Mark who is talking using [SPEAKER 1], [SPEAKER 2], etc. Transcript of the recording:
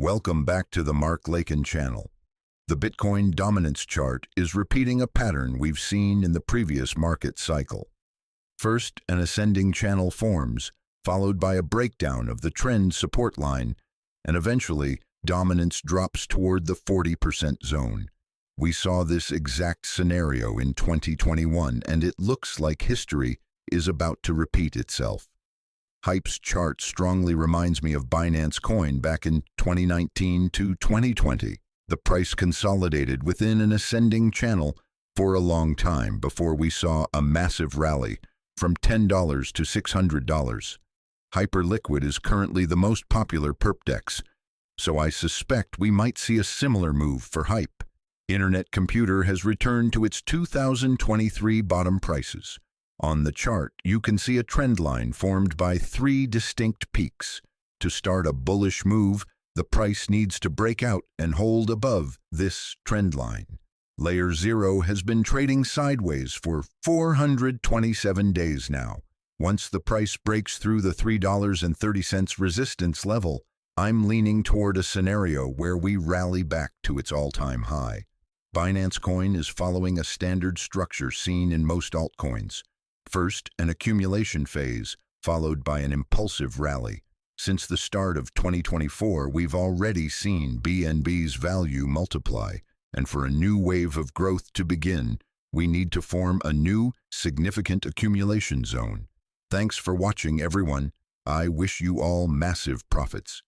[SPEAKER 1] Welcome back to the Lakin channel. The Bitcoin dominance chart is repeating a pattern we've seen in the previous market cycle. First, an ascending channel forms, followed by a breakdown of the trend support line, and eventually, dominance drops toward the 40% zone. We saw this exact scenario in 2021, and it looks like history is about to repeat itself. Hype's chart strongly reminds me of Binance Coin back in 2019 to 2020. The price consolidated within an ascending channel for a long time before we saw a massive rally from $10 to $600. HyperLiquid is currently the most popular perp DEX, so I suspect we might see a similar move for Hype. Internet Computer has returned to its 2023 bottom prices. On the chart, you can see a trend line formed by three distinct peaks. To start a bullish move, the price needs to break out and hold above this trend line. LayerZero has been trading sideways for 427 days now. Once the price breaks through the $3.30 resistance level, I'm leaning toward a scenario where we rally back to its all-time high. Binance Coin is following a standard structure seen in most altcoins. First, an accumulation phase, followed by an impulsive rally. Since the start of 2024, we've already seen BNB's value multiply, and for a new wave of growth to begin, we need to form a new, significant accumulation zone. Thanks for watching, everyone. I wish you all massive profits.